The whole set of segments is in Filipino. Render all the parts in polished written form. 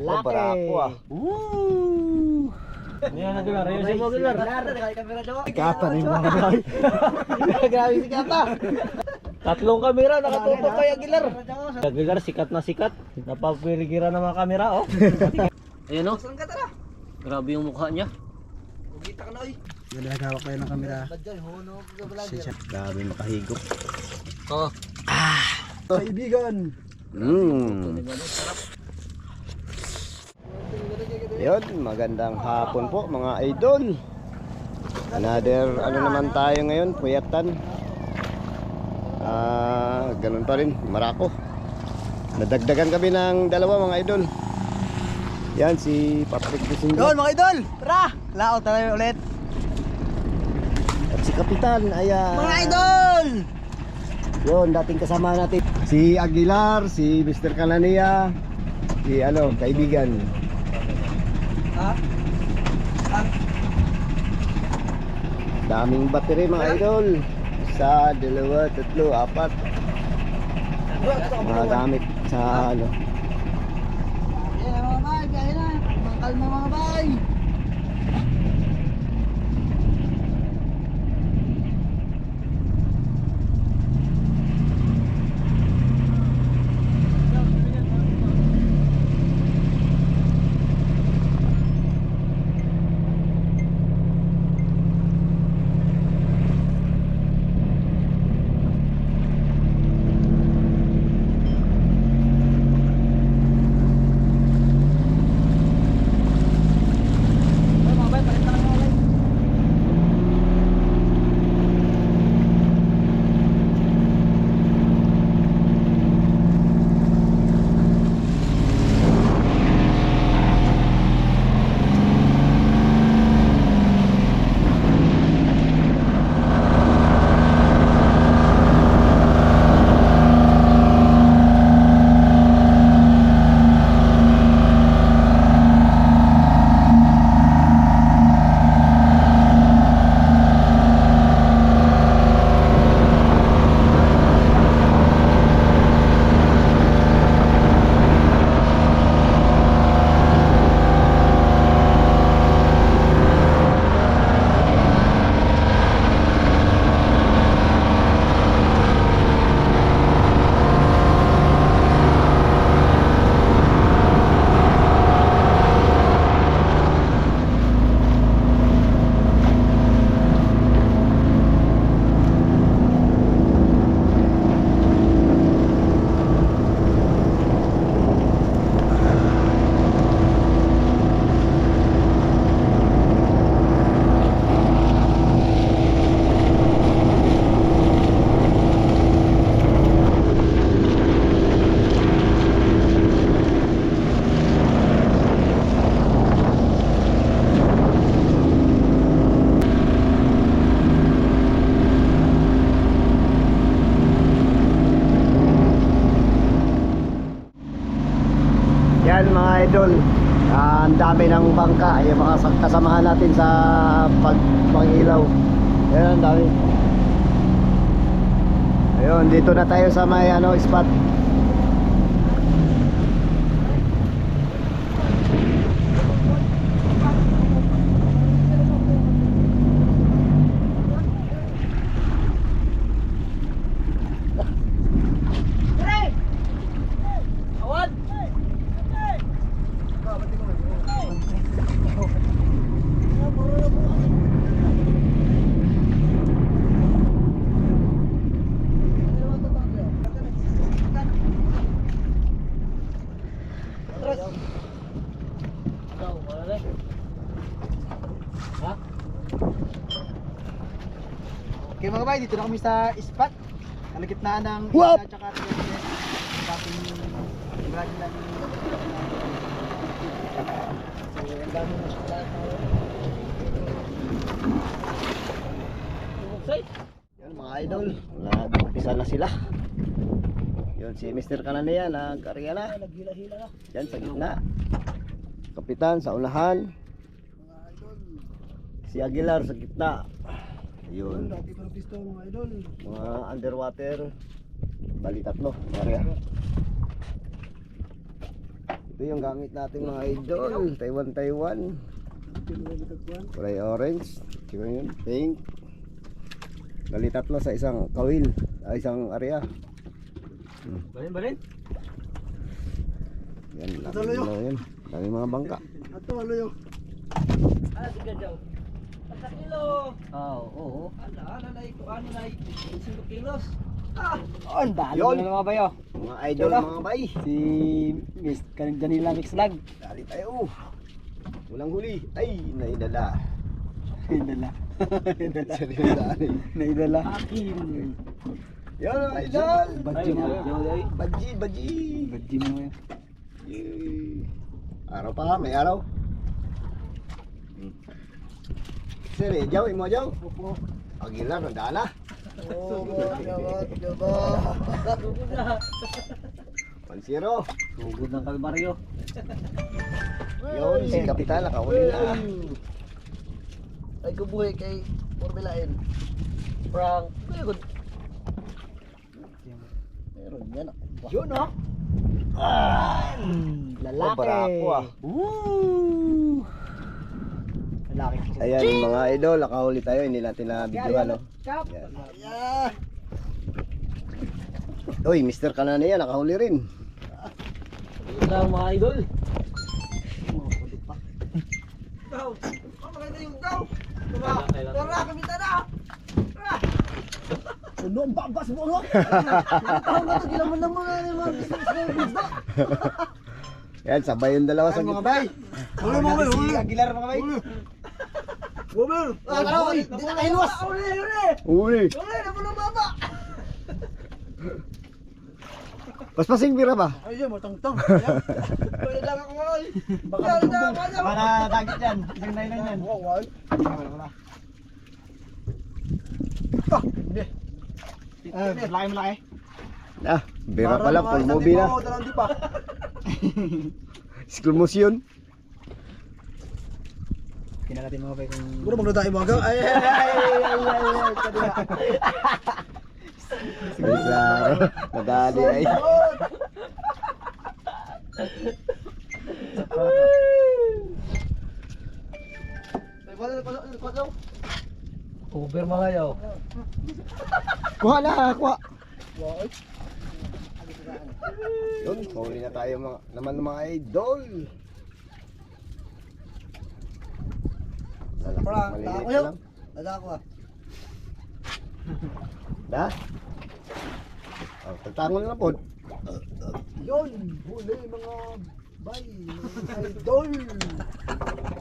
Laki. Barako ah. Yan ang Gilar. Ayun si mo Gilar. Sikata na yung mga bagay. Grabe si Kata. Tatlong kamera nakatutok kay Aguilar. Aguilar sikat na sikat. Napapirigira ng mga kamera oh. Ayun oh. Grabe yung mukha niya. Kita ka na oy. Nagahawak tayo ng kamera. Grabe makahigop. Oh. Kaibigan. Yun, magandang hapon po mga idol. Another ano naman tayo ngayon, puyatan. Ganun pa rin, Marako. Nadagdagan kami ng dalawa mga idol. Yan si Patrick Busingo. Yun mga idol. Tara, laot tayo ulit. At si Kapitan, ayan. Mga idol. Yun, dating kasama natin. Si Aguilar, si Mr. Canania, si kaibigan. Daming battery mga idol. Isa, dalawa, tatlo, apat. Mga gamit sa Yan mga bay, kaya na. Kalma mga bay. Yan mga idol, ang dami ng bangka, yung mga kasamahan natin sa pag-ilaw. Yan ang dami. Ayun, dito na tayo sa may spot. Okay mga bay, dito na kami sa spot. Kaligitnaan ng Whoop! isla tsaka dating brand lang. So, ang dami na siya. Yan mga idol, nag-umpisa na sila. Yun si Mr. Canania nag-area na. Naghila-hila na. Yan sa gitna. Kapitan sa unahan. Si Aguilar sa gitna. Ayun. Dati ko ng pisto mga idol. Mga underwater. Bali tatlo. Area. Ito yung gamit natin mga idol. Taiwan. Kulay orange. Sino yun? Pink. Dali tatlo sa isang kawil. Isang area. Balin. Yan. Yan. Dami mga bangka. Ato, ano yun? Sige daw. Sa kilo. Oo. Ano na 5 kilos. Ang dali Yun. na mga bayo. Mga idol mga bay. Si Miss Janila Mix Vlog. Dali tayo. Walang huli. Ay, naidala. Naidala. Seryosa. Naidala. Yan mga idol. Badji mo. Badji. Badji mo yun. Araw pa, may araw. Sir, Jaw, imo Jaw? Opo. Aguilar, nandala. Pansiro. Tugod ng Kalbaryo. Yun, si Kapitan, nakahuli na. Ay kubuhay kay Formulain. Frank. Good. Meron yan. Yun oh. Lalaki. Barako ah. Lalaki. Ayan yung mga idol, nakahuli tayo, hindi natin na videoan, no? Chop. Yan. Uy, Mr. Kananaya, nakahuli rin. Ito lang mga idol. Daw. Maganda yung daw. Kailan? Tara, kamita na. Ano ang babas mo, no? Tawag nga ito, gilaman-laman na yung mga business na. Yan, sabay yung dalawa sa Mga gitna. bay. Huli mo, huli. Si Aguilar, mga bay. Woman! Hindi na kayo luwas! Huli! Uli. Huli! Naman ang baba! Paspasing pira ba? Ay, yun, matang-tang. Pwede lang ako, ay. Pwede lang ako. Para tagit yan. Isang nailan yan. Wala. Hindi. Malaki. Ah, bira pala, full movie na. Di pa. School motion. Kinakatin mga bay kung... Puro magdadaan yung mga ay. Sige, klaro. Nadali ay. Uber mga yaw. Kuha na, kuha. Yun, huli na tayo naman mga idol. Maliliit na lang. Nada ako ah. Da? Oh, tagtangon na po. Yun, huli mga bay, mga idol.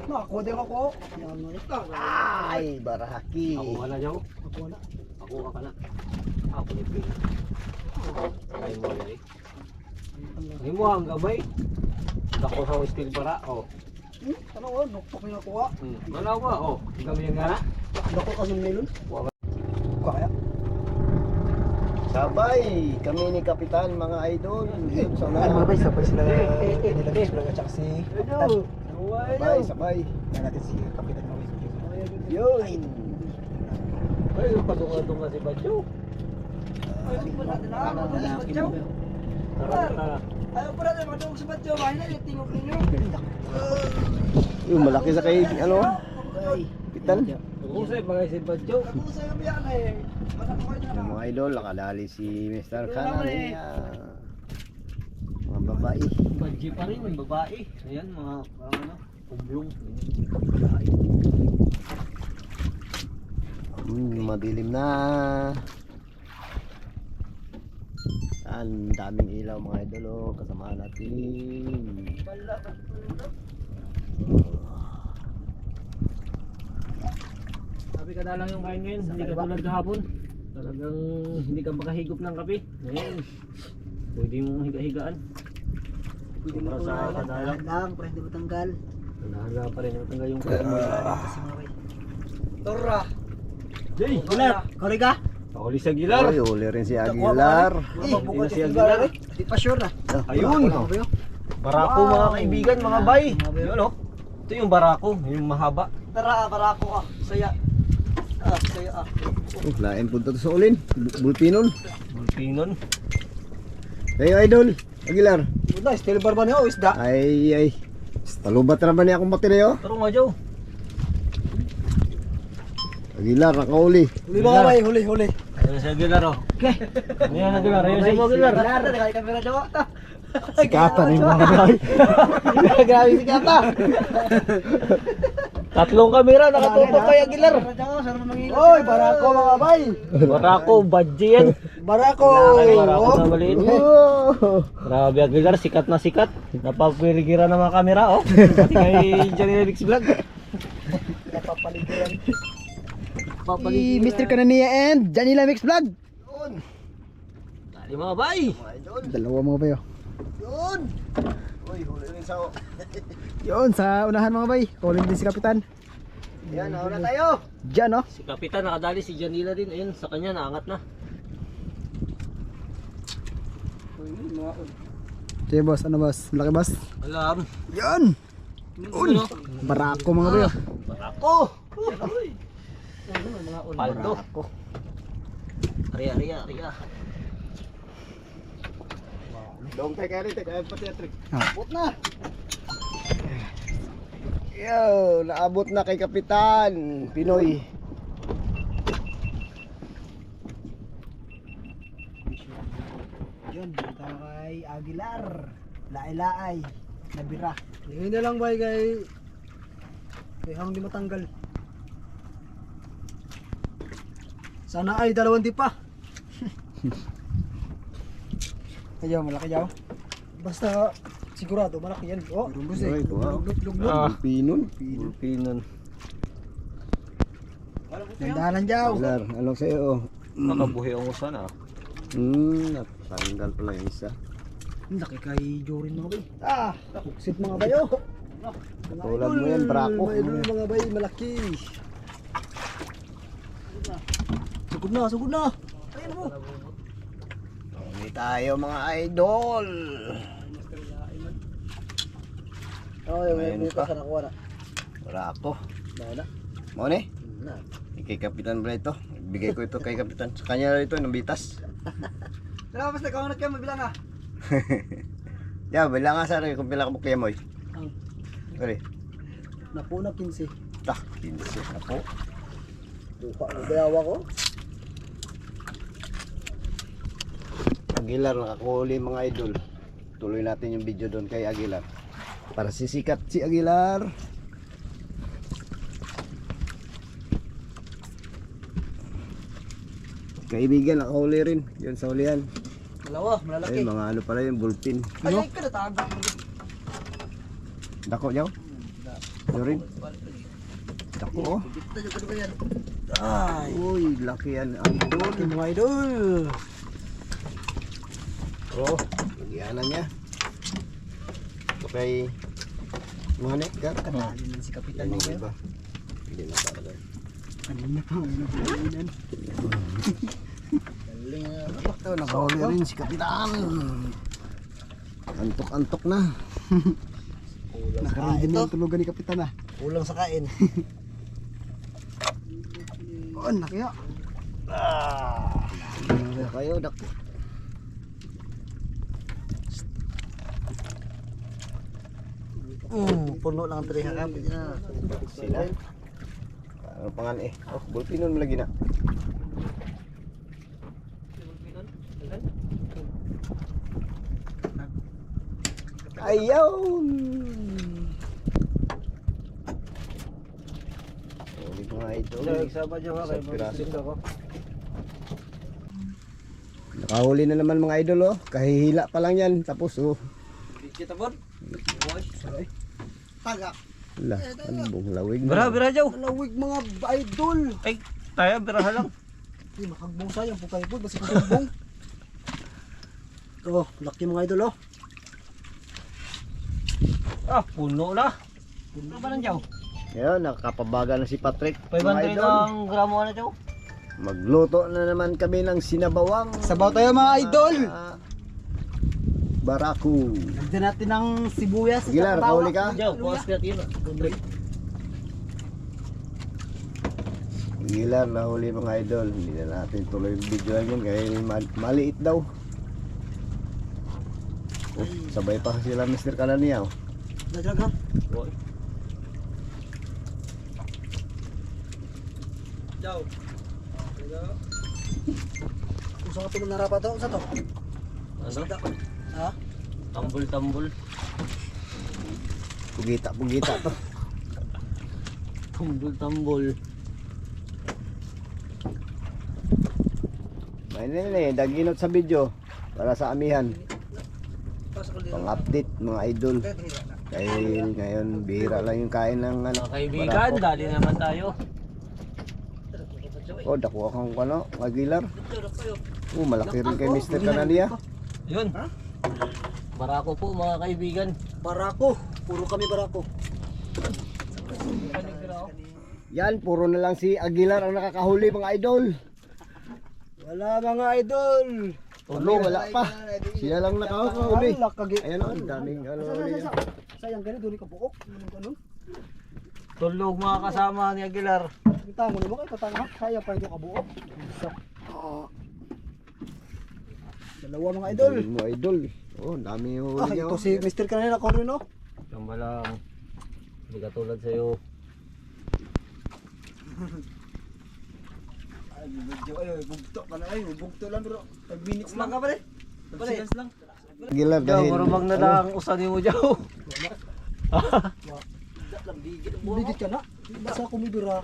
Nakakuha din ako. Yan mga ito. Ay, barahaki. Ako ka na yaw. Ako na. Ako ka na. Ako ni Pin. Ay mo na eh. Ay mo ang gamay. Dako sa skill para. Oh. Ano oh, nuktok yung nakuha. Wala ba? Oh. Gamay nga na. Dako ka ng melon. Kuha kaya? Sabay, kami ni Kapitan mga idol. Yun, sa unahan. sabay sila. Nilagay sila at saka si Kapitan. Sabay. Yan natin si Kapitan Mawis. Yun. Ay, padunga-dunga si Badyo. Tara. Ayaw pa natin matulog sa badyo. Bahay na yung tingog ninyo. Yung malaki sa kay, ano? Kapitan. Usay mga si Badyo. Ako sa iyo biyan eh. Matakoy na Yung mga idol, nakadali si Mr. Kananaya. Mga babae. Badyo pa rin, yung babae. Ayan, mga ano, kumblong. Madilim na. Ang daming ilaw mga idol, oh, kasama natin. Sabi ka na lang yung kain ngayon, hindi ka tulad kahapon. Talagang hindi ka makahigop ng kape. Ngayon, pwede mong higa-higaan. Para sa kadalang. lang, para hindi matanggal. Nalahala pa rin yung tanggal yung kain mo. Kasi mga bay. Tora! Jay! Aguilar! Kori ka? Pakuli sa Gilar! Ay, uli rin si Aguilar. Hindi si Aguilar. Di pa sure na. Ayun! Barako mga kaibigan, mga bay. Yun o. Ito yung barako, yung mahaba. Tara, barako ah. Saya. Saya ah. Lain punta to sa ulin. Bulpinon. Bulpinon. Kayo idol. Aguilar. Wala, still barba niyo, isda. Ay. Talubat naman niya akong bati na yun. Taro nga, Joe. Aguilar, nakauli. Huli mga bay, huli. Ayun si Aguilar, oh. Ayan, Aguilar. Ayun si Aguilar. Nakay kamera Joe. Sikatan yung mga bay. Grabe sikata. Tatlong kamera nakatutok kay Aguilar. Oy, barako mga bay. Barako, badge yan. Barako. Ay, barako na maliit. Oh. Grabe Aguilar, sikat na sikat. Napapirigira ng mga kamera, oh. Pati kay Johnny Mix Vlog. Napapaligiran. Si Mr. Kanania and Janila Mix Vlog. Dali mga bay. Dalawa mga bay. Yun. Uy, huli rin sa Yun, sa unahan mga bay. Calling din si Kapitan. Yan, nauna tayo. Diyan, oh. Si Kapitan nakadali, si Janila din. Ayun, sa kanya naangat na. Sige boss, ano boss? Malaki boss? Alam. Yun. Yun. Barako mga bay. Oh. Barako. Paldo. Aria. Dong tay kaya pati atrik. Abot na. Yo, naabot na kay Kapitan Pinoy. Yun, dito kay Aguilar. Laay-laay. Nabira. Ngayon na lang bay kay hang di matanggal. Sana ay dalawang di pa. Ayaw, malaki yaw. Basta sigurado malaki yan. Oh, rumbos eh. Right, wow. Luglog. Pinon. Bulpinon. Dandanan yaw. Aguilar, anong sa'yo? Nakabuhi ang usan, ah. Natanggal pala yung isa. Laki kay Jorin mga bay. Buksit mga bayo. Tulad mo yan, Brako. Mga idol mga bay, malaki. Sugod na. Ayun mo. Hindi tayo mga idol. Ayun, Ayun pa. ka nakuha na. Brako. Bahala. Mo ni? Na. Kay Kapitan pala ito. Bigay ko ito kay Kapitan. Sa kanya ito, nabitas. Tara, basta ikaw na kayo mabilang ah. Ya, bilang nga sa rin kung pila ka bukliya mo. Kali. Napuna 15. Tah, 15 na po. Kuha mo bayawa ko. Aguilar, nakakuli mga idol. Tuloy natin yung video doon kay Aguilar. Para sisikat si Aguilar. Kaibigan, nakahuli rin. Yun sa hulihan. Dalawa, malalaki. Ayun, mga ano pala yung bullpin. Ay, ka na tago. Dako niyaw? Yun rin. Dako oh. Ay, Uy, laki yan. Idol. okay mga idol. Oh, nagyanan niya. Okay. Mga nek, ka? Kadali na si Kapitan Ano niya. ba? Hindi na talaga. Kanina pa, ano pa ulinan. Galing na. Ito, nakahuli rin si Kapitan. Antok-antok na. Nakarin din yung tulugan ni Kapitan ah. Kulang sa kain. Oh, laki ah. Kayo, dak. Puno lang ang triha ka. Sila. Ano pangan eh? Oh, bullpinon mo lagi na. Ayaw. Ulit mga ito. Sama dyan ha, Isang kayo piraso. mag-slip ako. Nakahuli na naman mga idol oh. Kahihila pa lang yan. Tapos oh. Kita bon. Taga. Wala. Albong lawig Bira, Joe. Lawig mga idol. Ay, tayo, biraha lang. Hindi, makagbungsa yung pukay po. Basta kusumbong. Oh, laki mga idol oh. Puno na. Puno ba ng Joe? Ngayon, nakakapabaga na si Patrick. 500 Mga idol. ang gramo na, Joe. Magluto na naman kami ng sinabawang. Sabaw tayo mga idol. Barako. Lagyan natin ng sibuyas. Gilar, kahuli ka? Joe, bukas ka yun. Gilar, nahuli mga idol. Hindi na natin tuloy yung video yun. Kaya maliit daw. Oh, sabay pa sila Mr. Kalaniya. Oh. Dadrag ha. Boy. Ciao. Kung saan ka tulong narapa to? Sa to? Ano? Ha? Tambol-tambol. Pugita to. Tambol-tambol. May nene, daginot sa video para sa amihan. Pang-update mga idol. Dahil ngayon bihira lang yung kain ng ano. Mga kaibigan, dali naman tayo. Oh, dako akong ano, Aguilar. Oh, malaki rin kay Mr. Kanania. Yun. Barako po mga kaibigan. Barako. Puro kami barako. Yan, puro na lang si Aguilar ang nakakahuli mga idol. Wala mga idol. Tulo, wala pa. Siya lang nakakahuli. Wala kagi. Ayan o, ang daming ano. Sayang ganito, doon ka buok. Ganun. Tulog mga kasama ni Aguilar. Kita mo naman kayo tatanga. Sayang pa hindi ka buok. Dalawa mga idol. Idol mo idol. Oh, ang dami yung huli niya. Ito si Mr. kanina ko rin, no? Tamba lang. Hindi katulad sa'yo. Ay, medyo ay, bugto ka na ay, bugto lang bro. 5 minutes lang ka pala. 5 seconds lang. Aguilar Jaw, dahil. marumang na lang usanin mo, Jaw. Bigit ka na. Basta kumibira.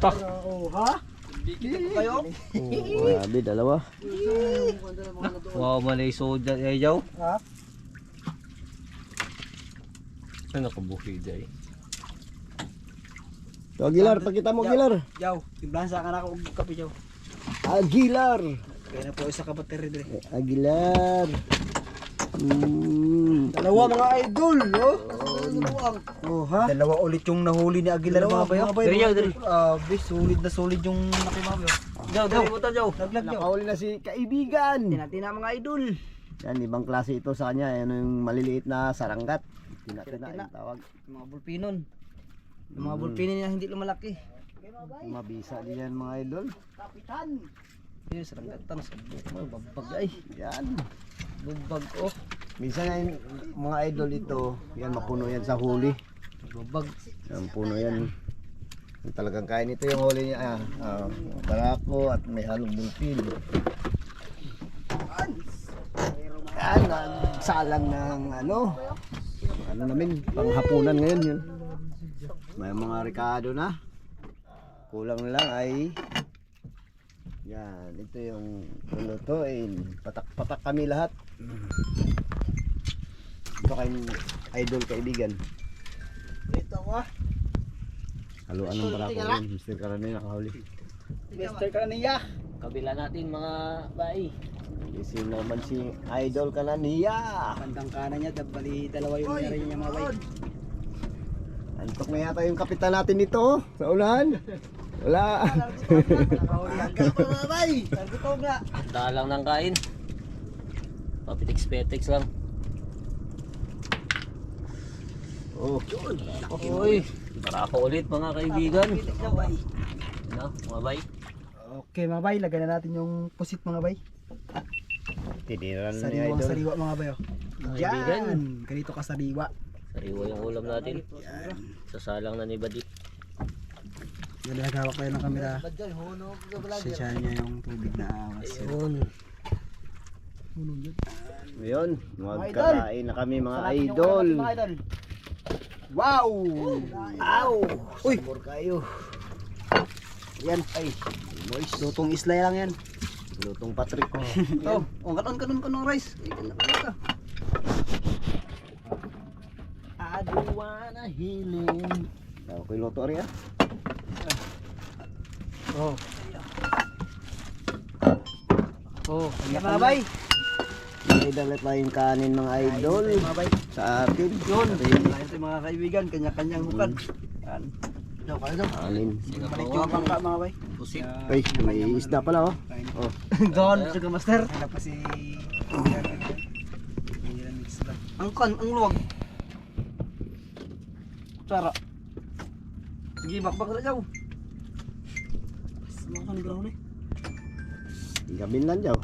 Tak. Oh, ha? Bigit kayo? Oh, grabe, dalawa. Wow, malay soda eh, Jaw. Ha? Ay, nakabuhi dyan eh. So, Aguilar, pakita mo Aguilar. Yaw, timplahan sa akin ako og kape yaw. Aguilar. Kaya na po isa ka battery dire. Aguilar. Dalawa mga idol, oh. Dalawang. Oh, ha? Dalawa ulit yung nahuli ni Aguilar mga bayo. Diri, Jaw, diri. Solid na solid yung nakimabayo. Jaw, dali mo ta, Jaw. Naglag yaw. Nakahuli na si kaibigan. Tina mga idol. Yan, ibang klase ito sa kanya. Yan yung maliliit na saranggat. Tina yung tawag. Mga bulpinon. Yung mga bulpinon na hindi lumalaki. Mabisa din yan mga idol. Kapitan. Yun, saranggatan sa babag ay. Yan. Babag oh. Minsan yan, mga idol ito, yan mapuno yan sa huli. Babag. Yan, puno yan. Yung talagang kain ito yung huli niya. Barako at may halong bulpin. Yan, salang ng ano namin, panghapunan ngayon yun. May mga rekado na. Kulang na lang ay yan, ito yung lulutuin. Patak-patak kami lahat. Ito kayong idol kaibigan. Ito ko. Haluan ng barako yun. Mr. Karani nakahuli. Mr. Kananiya. Kabila natin mga bai. Isin naman si idol Kananiya. Bandang kanan niya, bali dalawa yung meron niya mga bay. Antok na yata yung kapitan natin dito sa unahan. Wala. Hanggang pa mga bay. Nagutog na. Dalang ng kain. Papitix-petix lang. Oh, Uy, barako ulit mga kaibigan. Ano, mga bay? Okay mga bay, lagyan na natin yung pusit mga bay. tiniran na ni Sariwang idol. sariwa mga bayo. Kaibigan. Yan, ganito ka sariwa. Sariwa yung ulam natin. Sasalang na ni Badi. Yan, naghawak tayo ng kamera. Sensyahan niya yung tubig na awas. Ayun. Ngayon, magkakain na kami mga idol. Wow! Ow! Uy! Sabor kayo. Yan, ay. Moist. Lutong isla lang yan. Lutong Patrick. Ito. Oh, kanon rice. Aduwa na hiling. Okay, luto rin ah. Oh. Oh, mga bay. May dalat tayong kanin mga idol Mga bay. sa atin. Yun. Ito mga kaibigan, kanya-kanyang hukad. Yan. Daw, kayo daw. Kanin. Balik yung bangka mga bay. Pusik. Ay, may isda pala oh. Oh. Don, sugar master. Wala pa si... ang luwag. Sara. Sige, bakbak na daw. Mga kanigaraw na eh. Gabin lang daw.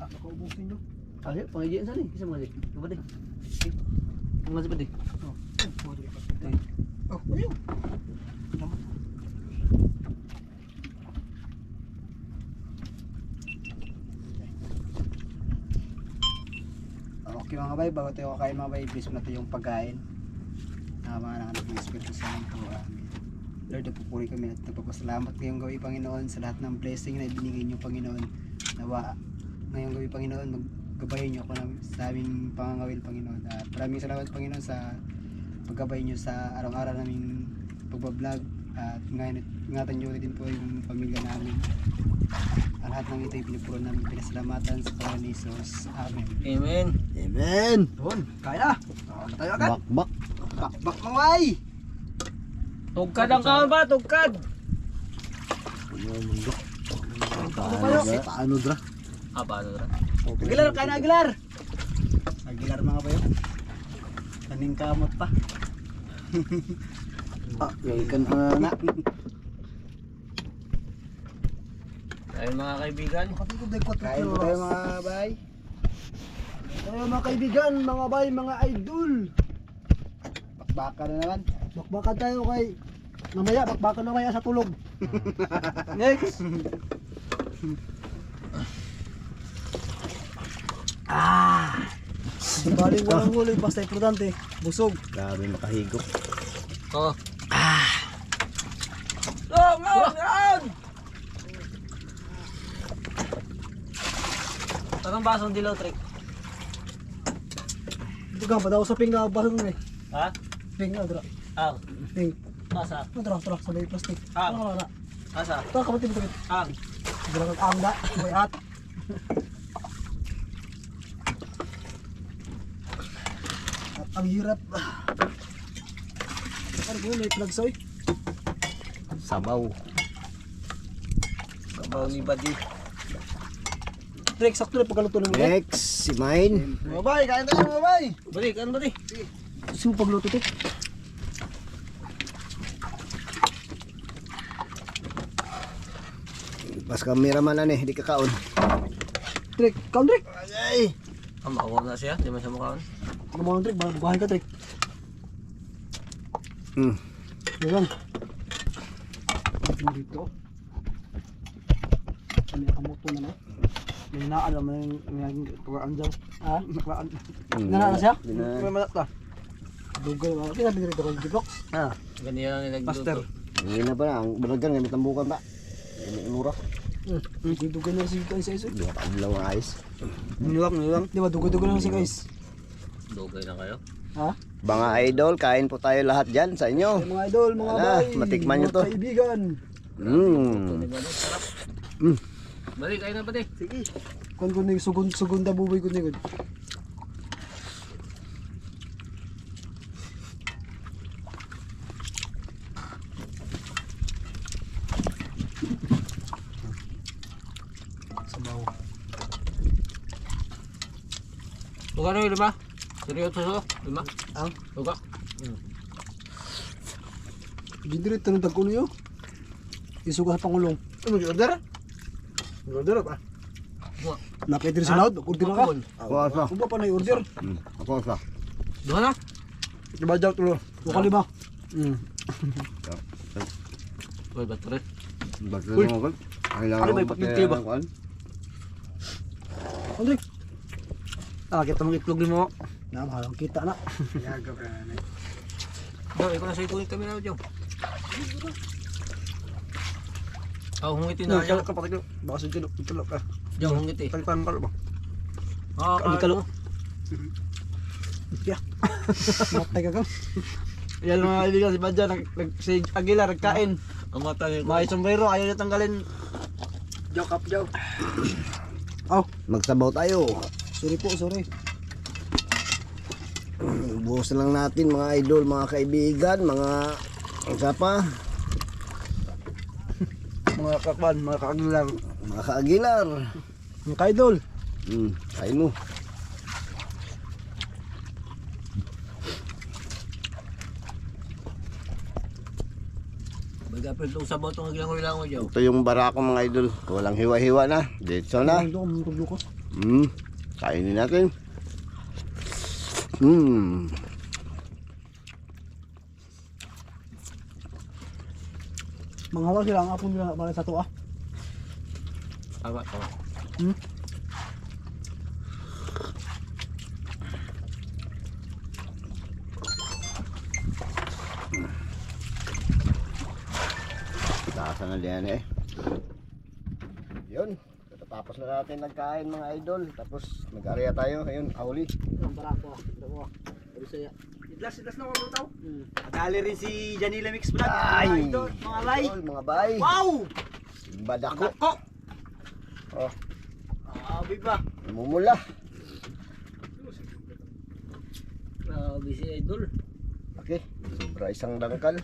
Ako ubusin nyo. Ayo, pengajian sana nih, bisa mengaji. Coba deh. Mengaji apa deh? Oh, ayo. Okay mga bay, bago tayo kakain mga bay, bless mo natin yung pagkain. Mga nanganak ng Espiritu Santo. Lord, nagpupuri kami at nagpapasalamat ngayong gabi, Panginoon, sa lahat ng blessing na ibinigay niyo, Panginoon. Nawa, ngayong gabi, Panginoon, maggabayin niyo ako sa aming pangangawil, Panginoon. At maraming salamat, Panginoon, sa paggabay niyo sa araw-araw naming pagbablog. At ingatan niyo din po yung pamilya namin. Ang lahat ng ito ay pinupuro namin, pinasalamatan sa pangalan ni Jesus. Amen. Amen. Amen. Doon, kaya na. Tayo agad. Bakbak. Bakbak mga bay. Tugkad ang kaon ba? Tugkad. Paano dra? Paano na? Aguilar, kaya na Aguilar. Aguilar mga bayo. Kaning kamot pa. Ikan na. Ayun mga kaibigan. Kain po tayo mga bay. Tayo mga kaibigan, mga bay, mga idol. Bakbakan na naman. Bakbakan tayo kay mamaya, bakbakan mamaya sa tulog. Next. Baling walang huli, basta importante, busog. Grabe makahigop. Oh. Anong basong dilaw, Trick? Ito ka, padaw sa ping na basong na eh. Ha? Ping na, dra. Ang. Ping. Asa? Dra, sa may plastic. Ang. Ano na? Asa? Ito, kapatid mo kapatid. Ang. Dra kang angda, may at. At ang hirap. Ano ko yun, may plagsoy? Sabaw. Kabaw ni Badi. Trek, sakto na pagkaluto ng mga. Next, si Mine. Mga bay, kain tayo mga bay. Balik, ano Badi? Gusto mo pagluto ito? Pas cameraman na hindi kakaon. Trek, kaon Trek. Ay. Ang makuha na siya, di man siya mukhaan. Ano mo Trek, bukahin ka Trek. Yan. Dito. Kami nakamoto na na. May naalam mo yung tuwaan dyan. Ha? Nakraan. Nanaan na siya? May malat na. Dugay mga. Kaya pinarito ko yung G-Blocks. Ganyan lang nilagluto. Master. Hindi na pa na. Ang balagan gamit ang bukan pa. Gamit ang mura. Dugay na si Guys Ice. Hindi ka paglaw ang ayos. Nilang. Di ba dugay na si Guys? Dugay na kayo. Ha? Mga idol, kain po tayo lahat dyan sa inyo. Ay, mga idol, mga Ala, bay. matikman nyo mga to. Kaibigan. Sarap. Balik, kayo na Badi. Sige. Kung kunig sugunda buboy kunig. Sabaw. Tuga na yung lima. Seryoso so, lima. Ang? Tuga. Gidrit tanong tagkuno yo. Isuga sa pangulong. Ano order? Order pa. Nakita sa loud, order na ka. Ako asa. Kuba pa na order. Ako asa. Duha na. Diba daw tulo? Wakali ba? Uy, battery. Bakit mo ako? Ano ba, ipag-video ba? Andre. Kita mong itlog mo. Na, mahalang kita na. Yagab na. Daw, ikaw na sa ikunin kami na dyan. Hungitin na dyan. Kapatid ko. Baka sa dyan, tulog ka. Dyan, hungiti. Kalipan ka ba? Kami kalong. Yeah. Matay ka ka. Yan mga kaibigan, si Badja, si Aguilar, nagkain. Ang mata niya. May sombrero, ayaw niya tanggalin. Joke up, joke. Oh, Magsabaw tayo. sorry po, sorry. Buhos na lang natin mga idol, mga kaibigan, mga pa, Mga kakban, mga kaagilar. mga kaagilar. Mga kaidol. Kain mo. Bagapin itong sabaw itong haglang-hilango dyan. Ito yung barako mga idol. Walang hiwa-hiwa na. Dito na. Ito, mga tublukos. Kainin natin. Manghawa sila ang apon nila para sa tuwa. Tama, tama. Taasan na diyan eh. Yun. Tapos na natin nagkain mga idol. Tapos nag-area tayo. Ayun, ahuli. Ang barako. Dako. Pero saya. Idlas na mga tao. Nadali rin si Janila Mix Vlog. Ay! Mga bay. Mga bay. Wow! Badako. Dako. Oh, Abi ba? namumula. Grabe si Idol. Okay. Sobra isang dangkal.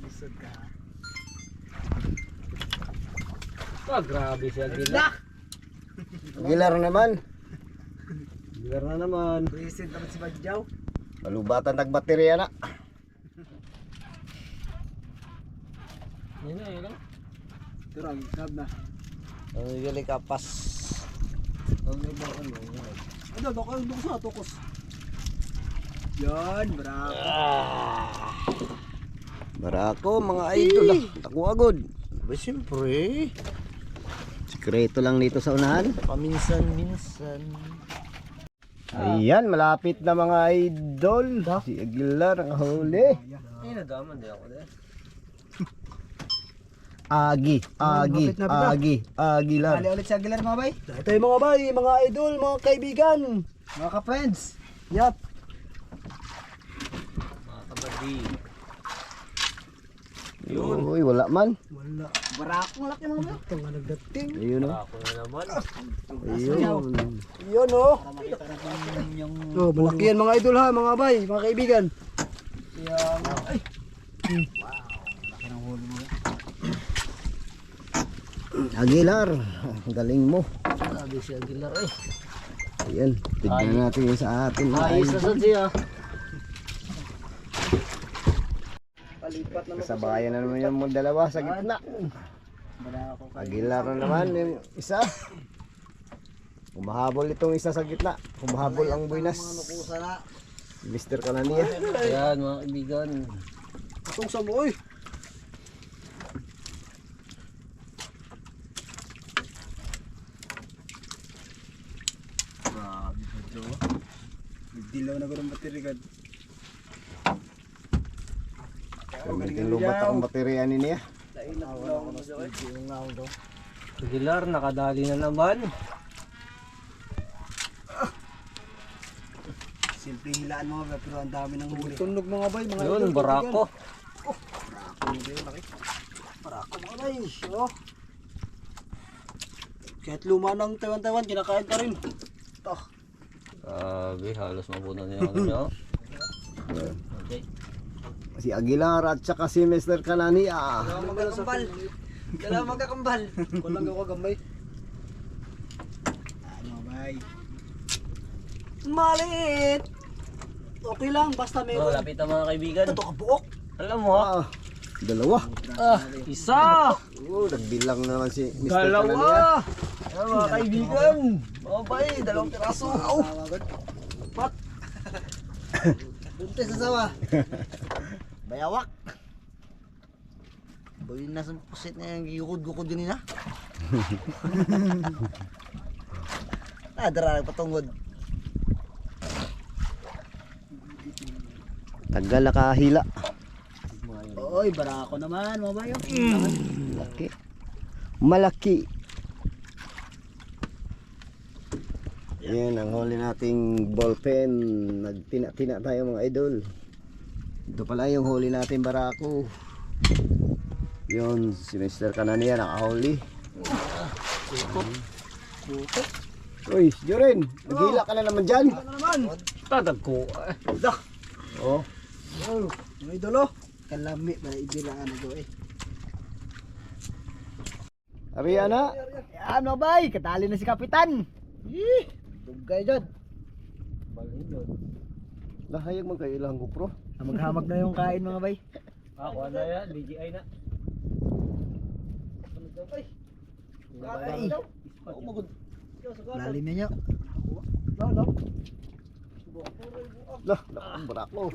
Lisod ka. Grabe si Aguilar. Aguilar naman. Aguilar na naman. Lisod naman si Badjaw. Malubatan nagbaterya na. Yun na. Pero ang sab na. Ang gali kapas. Ano, dako sa tukos. Yan, bravo. Barako mga idol. Tako agod. Ba siyempre. Sikreto lang dito sa unahan. Paminsan-minsan. Ayan, malapit na mga idol. Si Aguilar ang huli. Ay, nadaman din ako dahil. Aguilar. Kali ulit sa Aguilar mga bay. Ito yung mga bay, mga idol, mga kaibigan. Mga ka-friends. Yup. Mga kabadi. Uy, wala man. Wala. Barakong laki mga bay. Ito nga nagdating. Ayun o. Ako na naman. Ayun. Yun oh. Para makita natin yung... Oh, malaki yan mga idol ha, mga bay, mga kaibigan. Yan. Ay. Wow. Laki ng huli mo. Aguilar. Galing mo. Grabe si Aguilar eh. Ayan. Tignan natin yung sa atin. mga Ayos na idol. sad siya. Palipat naman. Kasabayan na naman yung mga dalawa sa gitna. Barako kayo. Aguilar na naman yung isa. Umahabol itong isa sa gitna. Umahabol ang buinas. Mga nukusa na. Mr. Kanania. Ayan mga kaibigan. Atong sa mo, oy. Grabe pa, Joe. Nagdilaw na ko ng baterigad. Gamitin lubat akong baterya ni niya. Lain na ko na Joe. Yung ngaw daw. Aguilar, nakadali na naman. Simple hilaan mga bay, pero ang dami ng huli. Tunog mga bay, mga Yun, barako. Barako mga bay. Oh. Kahit luma ng Taiwan, kinakain pa rin. Ito. Grabe, halos mabunan niya ano niya. Okay. Si Aguilar at saka si Mr. Kanania. Dalawa magkakambal. Walang ako gambay. Ano bay? Malit! Okay lang, basta Oh, meron. lapit na mga kaibigan. Ito ka buok. Alam mo ha? Dalawa. Isa! Nagbilang naman si Mr. Kanania. Dalawa! Ayan mga kaibigan. Mga bay, dalawang piraso. Pat! Buntis sa sawa. Bayawak. Boy na sa pusit na yung giyukod-gukod yun na. Nadara patungod. Tagal nakahila. Oy, barako naman, mga bayo. Malaki. Malaki. Yan ang huli nating ballpen. Nagtina-tina tayo mga idol. Ito pala yung huli natin barako. Yun, si Mr. Kanania nakahuli. Uy, Joren, naghila ka na naman dyan. Ano naman? Tadag ko. Oh, Oh, mga idolo. Kalami, bala ibilangan na eh. Ariana. Yan mga bay, katali na si Kapitan. Dugay dyan. Lahayag man kayo ilang GoPro. Hamag-hamag na yung kain mga bay. Ako na yan, DJI na. Ay. Lalim niya. Lah, barako.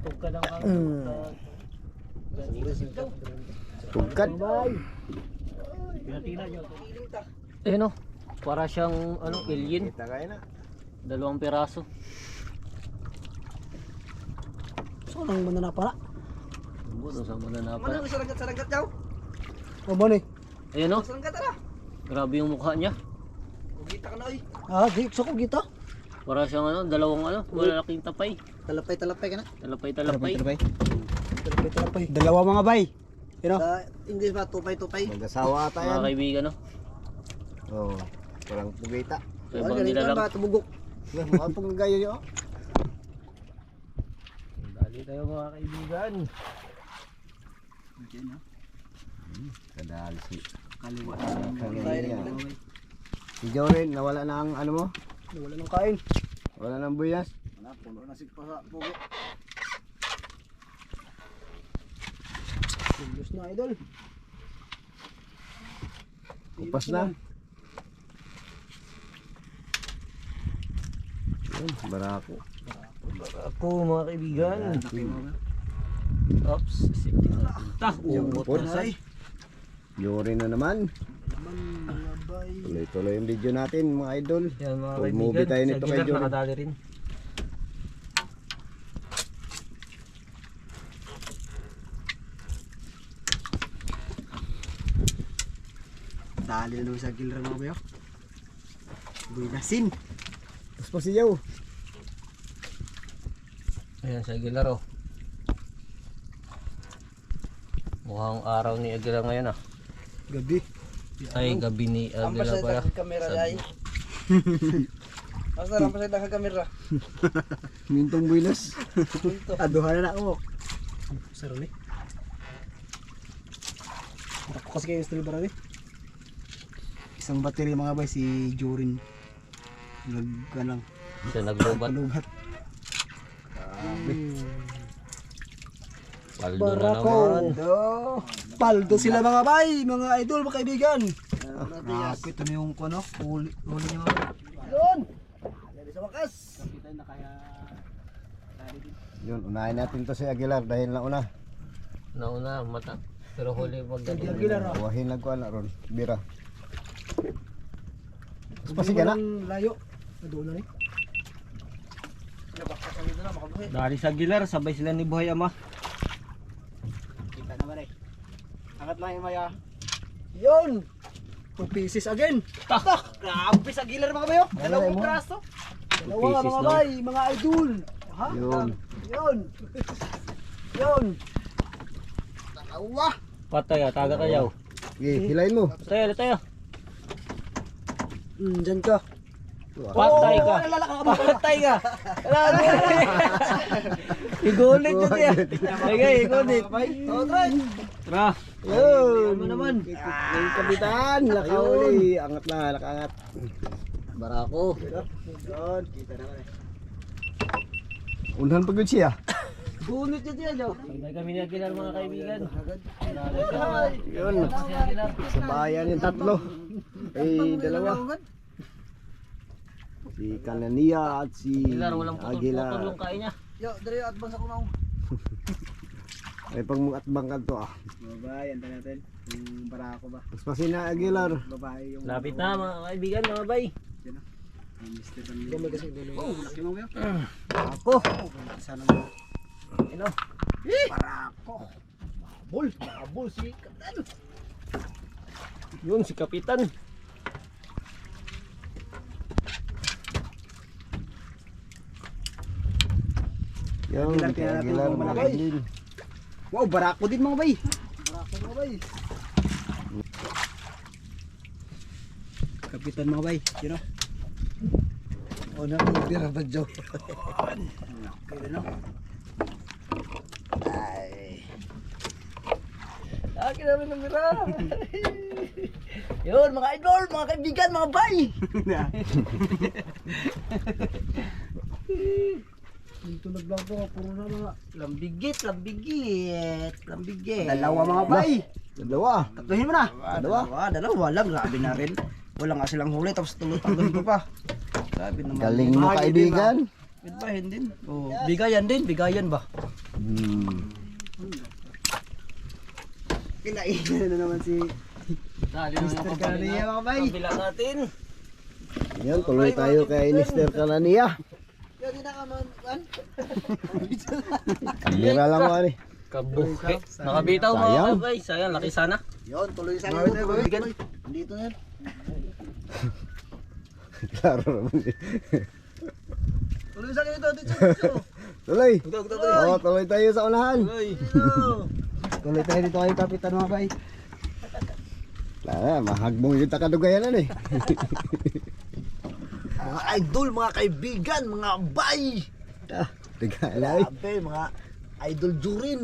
Tug ka lang ang Tugkad. ayun oh. Para siyang alien. Kita kayo na. 2 piraso. So nang mana na pala. Buto sa mga nanapa. Mana saragat daw? O ba ni? Ayun oh. Saragat ara. Grabe yung mukha niya. Ugita ka na oy. Ah, di sa ko gita. Para siyang dalawang malalaking tapay. Talapay ka na. Talapay. Talapay. Dalawa mga bay. You know? Sa English ba tupay-tupay? Mag-asawa ata Mga yan. kaibigan oh. Oo. Parang pugita. Kaya bang nilalang. Tubugok. Nah, mga pong gayo nyo. Dali tayo mga kaibigan. Diyan no. Kadali si. Kaliwa. Si Jorin, nawala na ang ano mo? Wala nang kain. Wala nang buyas? Wala, puno na sigpa sa pugo. Serious na idol. Kupas na. Yun, barako. Ako mga kaibigan. Oops. Umot na say. Jorin na naman. Tuloy-tuloy yung video natin mga idol. Yan mga Full kaibigan. movie tayo nito Sa kay Gilar Jorin. nakadali rin. Dali na naman sa Gilar mga bayo. Buinasin. Tapos pa siyaw. Ayan sa Gilar oh. Mukhang araw ni Aguila ngayon ah. Gabi. Ay gabi ni Aguila pala. Kamera dai. Asa lang pa sa kamera. Mintong builas. Aduhan na ako. Saro ni. Ako kasi kayo still barali. Isang battery mga bay si Jorin. Nagkanang Siya naglubat. palubat. Paldo na naman. Paldo sila mga bay, mga idol, mga kaibigan. Grabe, ito na yung ano, huli niya mga bay. Doon! Dali sa wakas! Kapitan na kaya... Yun, unahin natin to si Aguilar dahil nauna. Nauna mata. Pero huli pag Si Aguilar ah. Buhahin nagkuhan na ron. Bira. Tapos pa siya na. Layo. Doon na rin. Dari sa Gilar, sabay sila ni Buhay Ama. Kita naman eh. Angat lang yung maya. Yun! 2 pieces again. Grabe sa Gilar mga bayo. Dalawang braso. Dalawa pieces mga lang. bay, mga idol. Ha? Yun. Yun. Yun. Dalawa. Patay ah, taga kayaw. Okay, hilahin mo. Tayo. Diyan ka. Patay ka. Patay ka. Igulit yun yan. Sige, igulit. Oh, try. Tara. Yun. Ano naman? Yung kapitan, nakauli. Angat na, nakaangat. Barako. Yun. Kita naman eh. Unahan pagod siya. Bunot yun yan, Joe. Sabay kami ni Aguilar mga kaibigan. Yun. Si Aguilar. Sabayan yung tatlo. Eh, dalawa. Si Kanania at si Aguilar, walang putol-putol Aguilar. yung kain niya. Yo, dali at bangsa ko na ako. Ay, pag atbang ka to ah. Babae, antan natin. Yung barako ba? Tapos pa si na Aguilar. Babae yung... Lapit na mga kaibigan, mga bay. Oh, laki mo ba? Ako. Sana mo. Ano? Barako. Babol si Kapitan. Yun si Kapitan. Yung Aguilar, si tingnan natin Aguilar kung mga malaki. din. Wow, barako din mga bay. Barako mga bay. Kapitan mga bay, you know? Oh, nakikira ba, Joe? Okay na, no? Ay. Akin namin ng mira. Yun mga idol, mga kaibigan, mga bay. Dito nagblog ko, puro na mga Lambigit. dalawa mga bay. Dalawa. Tatluhin mo na. Dalawa lang, grabe na rin. Wala nga silang huli, tapos tulot-tanggalin ko pa. Grabe naman. Galing mo kaibigan. Bitbahin din. Oh, bigayan din, bigayan ba? Kinainan na naman si Dali Mr. Kananiya mga bay. Kabila natin. Yan, tuloy tayo kay Mr. Kananiya. Hindi na ka man. Kamera lang mo eh. Kabuke. Nakabitaw mga Sayang. kabay. Sayang, laki sana. Yun, tuloy sa Bawit na, bawit. Dito na yan. Klaro naman eh. Tuloy sa dito, dito. Tuloy. Oo, tuloy tayo sa unahan. Tuloy tayo dito kayo kapitan mga bay. Wala, mahagbong yung takadugayanan eh. Mga idol, mga kaibigan, mga bay. Tigalay. Grabe, mga idol jurin.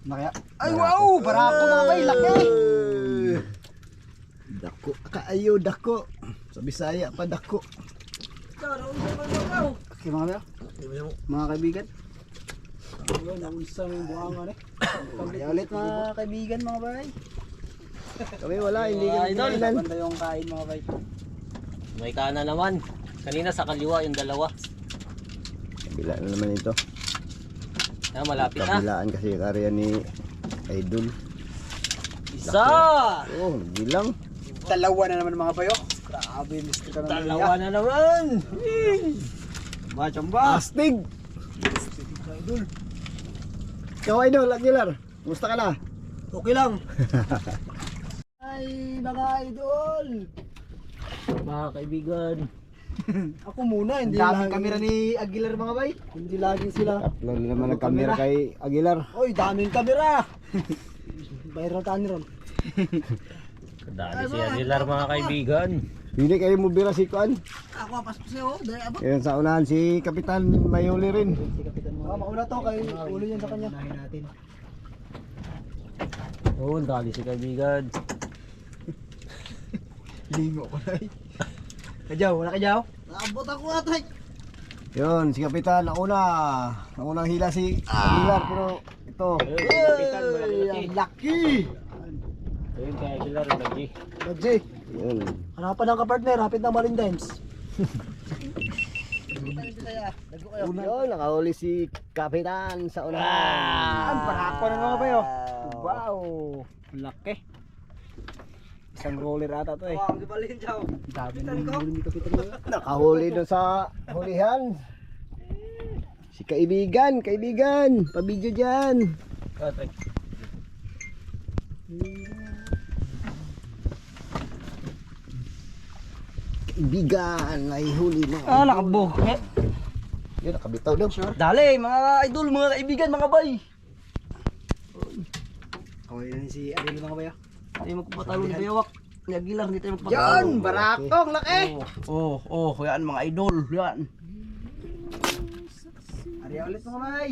Nakaya. Ay wow! Barako mga bay, laki! Dako, kaayo dako. Sa Bisaya pa dako. Okay mga bay. Mga kaibigan. Wala na unsang buhangan eh. Kaya ulit mga kaibigan mga bay. Kami wala, hindi Mga kami idol. kainan. Banda yung kain mga bay. May kanan naman. Kanina sa kaliwa yung dalawa. Kabila na naman ito. Malapit na. Kabilaan kasi yung area ni Idol. Isa! Oh, nagbilang. Dalawa na naman mga bayo. Grabe Mr. Kananiya. Dalawa na naman! Machamba. Astig! Ikaw Idol, Aguilar. Kumusta ka na? Okay lang. Ay mga idol. Mga kaibigan. Ako muna, hindi daming kamera ni Aguilar mga bay. Hindi lagi sila. Tatlo na naman ang kamera kay Aguilar. Oy, daming kamera. Viral tayo ron. Dali si Aguilar mga kaibigan. Hindi kayo mo bira si Kuan. Ako, pasok sa'yo. Dahil abot. Ayun sa unahan si Kapitan Mayuli rin. Mauna to kay ulo yan sa kanya. Nahin natin. Oo, dali si kaibigan. Lingo ko na. Kajaw, wala kajaw. Abot ako atay. Yun, si Kapitan nauna. Naunang hila si Aguilar pero ito. Ayun, si Kapitan, malaki. Ang laki. Ayun kay Aguilar, lagi. Bagsi. Yun. Hanapan ng kapartner, hapit na Valentine's. Yun, nakahuli si Kapitan sa unahan. Ang parako na mga bayo. Wow. Laki. Isang roller ata to eh. Wow, di balin siya. Dami na huli ni kapitan mo. Nakahuli doon sa hulihan. Si kaibigan, pabidyo dyan. Patay. Kaibigan, ay huli mo. Nakabuhe. Yun, nakabitaw daw. Dali, mga idol, mga kaibigan, mga bay. Kaway na si Ariel mga bayo. Tayo magpapatalo ni Bayawak. Ni Aguilar, hindi tayo magpapatalo. Yan, barakong laki. Yan mga idol, yan. Ariel ulit mga bay.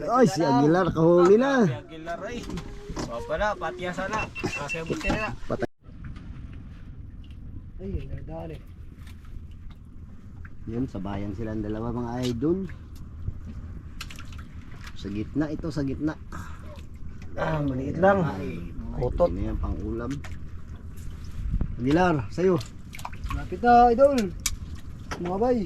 Ay, si Aguilar, nakahuli na. Aguilar ay. O pala, patiya sana. Kasi buti na. Ay, dali. Yun, sabayan silang dalawa mga idol. Sa gitna, ito sa gitna. Maliit lang. Kutot. Ano yan, pang ulam. Aguilar, sa'yo. Lapit na, idol. Mga bay.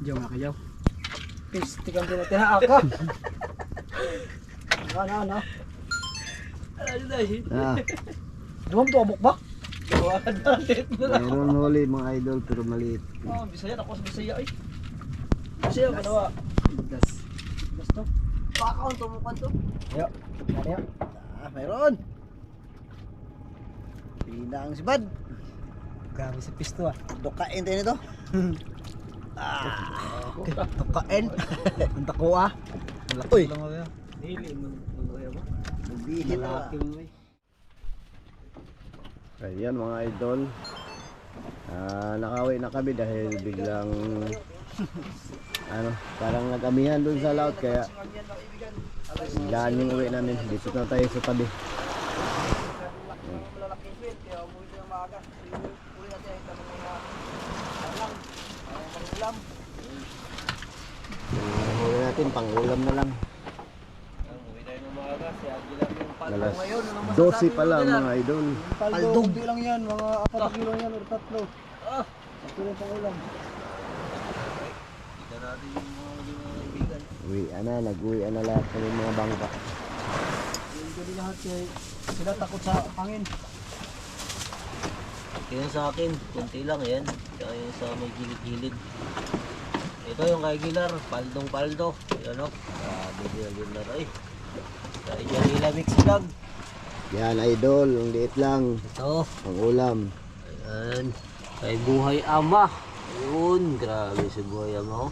Diyaw nga kayaw. Pistik ang tinaaka. Ano? Ah, Dumam to, amok ba? mayroon huli mga idol pero maliit. Bisaya, ako sa Bisaya ay. Bisaya, kanawa. Das to. Pakaon, tumukan to. Ayo. Mayroon. Pinang si Bad. Grabe sa pisto ah. Dukain tayo nito. Dukain. Ang tako ah. Uy. Dili mo. Bihit ah. Ayan mga idol. Nakawi na kami dahil biglang parang nagamihan dun sa laut kaya Yan yung uwi namin. Dito na tayo sa tabi. Malalaki fish, kaya umuwi tayo maaga. Uli natin ay tanong mga alam. Pangulam. Yung huli natin, pang-ulam na lang. Umuwi tayo ng maaga. Si Aguilar yung paldo Alas ngayon. Ano 12 pa lang mga idol. Paldo, kunti lang yan, mga 4 kilo yan or 3. Ah! Ito yung pangulam. Kita natin yung mga kaibigan. Uwian na, nag-uwian na lahat ng mga bangka. Yung gabi lahat kay sila takot sa hangin. Yung sa akin, kunti lang yan. Tsaka yung sa may gilid-gilid. Ito yung kay Gilar, paldong paldo. Yan o. Grabe din ang Gilar. Ay. Kaya dyan ilamig silag. Yan idol, ang liit lang. Ito. Pang-ulam. Ayan. Kay Buhay Ama. Ayun. Grabe si Buhay Ama. Oh.